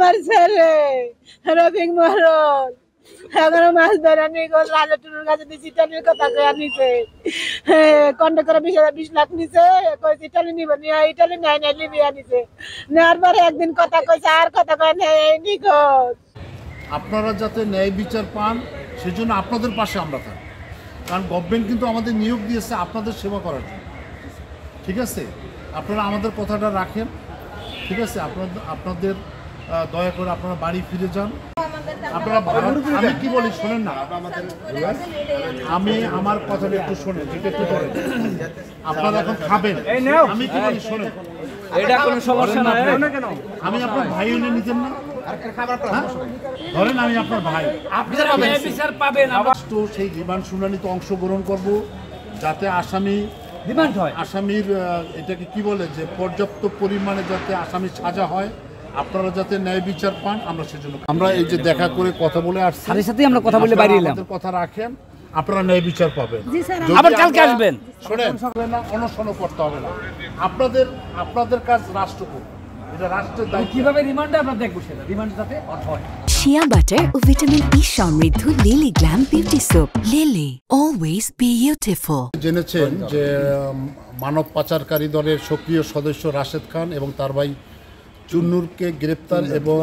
আমার ছেলে রফিক মহরল এখনো মাছ ধরে নিখোঁজ। রাজা টুনুর কাছে দিয়ে চিটানির কথা কয়ে নিছে, কন্ট্যাক্ট করে 20,000 নিছে, কইছে ইটালি নিব, নিয়ে ইটালি নাই নাই লিবিয়া নিছে। নেওয়ার পরে একদিন কথা কইছে, আর কথা কয় নাই, নিখোঁজ। আপনারা যাতে ন্যায় বিচার পান সেজন্য আপনাদের পাশে আমরা থাকি, কারণ গভর্নমেন্ট কিন্তু আমাদের নিয়োগ দিয়েছে আপনাদের সেবা করার জন্য। ঠিক আছে, আপনারা আমাদের কথাটা রাখেন। ঠিক আছে, আপনাদের দয়া করে আপনারা বাড়ি ফিরে যান। আপনারা আমি কি বলি শোনেন না, আমি আমার কথাটা একটু শোনেন, যেটা একটু করেন। আপনারা এখন খাবেন, আমি কি বলি শোনেন। এটা কোনো সমস্যা না, আমি আপনার ভাই এনে নিতেন না, ধরেন আমি আপনার ভাই, বিচার পাবেন। তো সেই রিমান্ড শুনানিতে অংশগ্রহণ করব, যাতে আসামির এটাকে কি বলে যে পর্যাপ্ত পরিমাণে যাতে আসামির সাজা হয়, আপনারা যাতে ন্যায় বিচার পান, আমরা সেজন্য আমরা এই যে দেখা করে কথা বলে আসছি, সাথে সাথে আমরা কথা বলে বাইরে এলাম। কথা রাখেন, আপনারা ন্যায় বিচার পাবেন। আবার কালকে আসবেন, শোনেন না, অনশনও করতে হবে না, আপনাদের কাজ রাষ্ট্র করবে, এটা রাষ্ট্রের দায়িত্ব। কিভাবে রিমান্ডে আমরা দেখবো সেটা, রিমান্ড যাতে হয়। শিয়া বাটার ও ভিটামিন ই সমৃদ্ধ lily glam beauty soap. Lily, always beautiful. জেনেছেন যে মানব পাচারকারী দলের সক্রিয় সদস্য রাশেদ খান এবং তার ভাই চুন্নুরকে গ্রেপ্তার এবং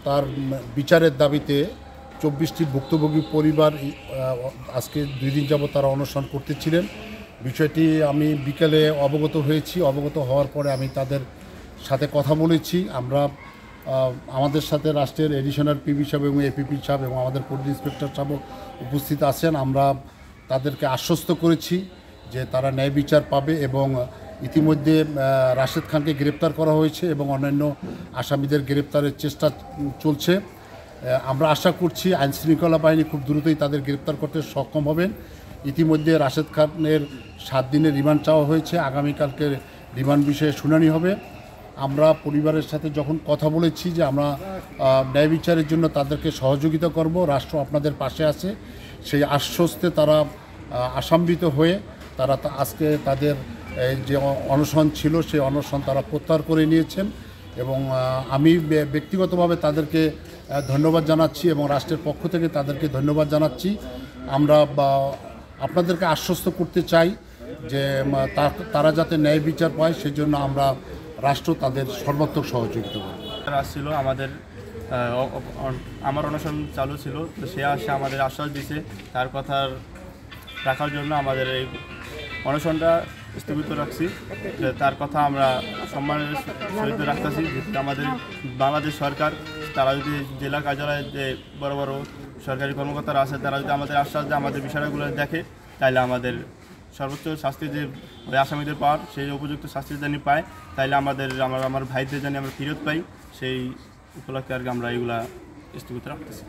তার বিচারের দাবিতে 24টি ভুক্তভোগী পরিবার আজকে 2 দিন যাবত তারা অনশন করতেছিলেন। বিষয়টি আমি বিকেলে অবগত হয়েছি। অবগত হওয়ার পরে আমি তাদের সাথে কথা বলেছি। আমরা আমাদের সাথে রাষ্ট্রের এডিশনাল পিবি সাহেব এবং এপিপি সাহেব এবং আমাদের পুলিশ ইন্সপেক্টর সাহেব উপস্থিত আছেন। আমরা তাদেরকে আশ্বস্ত করেছি যে তারা ন্যায় বিচার পাবে এবং ইতিমধ্যে রাশেদ খানকে গ্রেপ্তার করা হয়েছে এবং অন্যান্য আসামিদের গ্রেপ্তারের চেষ্টা চলছে। আমরা আশা করছি আইনশৃঙ্খলা বাহিনী খুব দ্রুতই তাদের গ্রেপ্তার করতে সক্ষম হবেন। ইতিমধ্যে রাশেদ খানের 7 দিনের রিমান্ড চাওয়া হয়েছে। আগামীকালকে রিমান্ড বিষয়ে শুনানি হবে। আমরা পরিবারের সাথে যখন কথা বলেছি যে আমরা ন্যায় বিচারের জন্য তাদেরকে সহযোগিতা করব, রাষ্ট্র আপনাদের পাশে আছে, সেই আশ্বস্তে তারা আশান্বিত হয়ে তারা আজকে তাদের যে অনশন ছিল সেই অনশন তারা প্রত্যাহার করে নিয়েছেন এবং আমি ব্যক্তিগতভাবে তাদেরকে ধন্যবাদ জানাচ্ছি এবং রাষ্ট্রের পক্ষ থেকে তাদেরকে ধন্যবাদ জানাচ্ছি। আমরা আপনাদেরকে আশ্বস্ত করতে চাই যে তারা যাতে ন্যায় বিচার পায় সেজন্য আমরা রাষ্ট্র তাদের সর্বাত্মক সহযোগিতা করবে। আসছিল আমার অনশন চালু ছিল, তো সে আসে আমাদের আশ্বাস দিয়েছে তার কথা রাখার জন্য আমাদের এই অনশনটা স্থগিত রাখছি। তার কথা আমরা সম্মানের সহিত রাখতেছি। যেহেতু আমাদের বাংলাদেশ সরকার তারা যদি জেলা কার্যালয়ে যে বড় বড় সরকারি কর্মকর্তারা আছে তারা যদি আমাদের আশ্বাস দেয়, আমাদের বিষয়গুলো দেখে, তাহলে আমাদের সর্বোচ্চ শাস্তি যে ওই আসামিদের পাওয়ার সেই উপযুক্ত শাস্তি জানি পায়, তাইলে আমার ভাইদের জানি আমরা ফেরত পাই, সেই উপলক্ষে আর কি আমরা এগুলা স্থগিত রাখতেছি।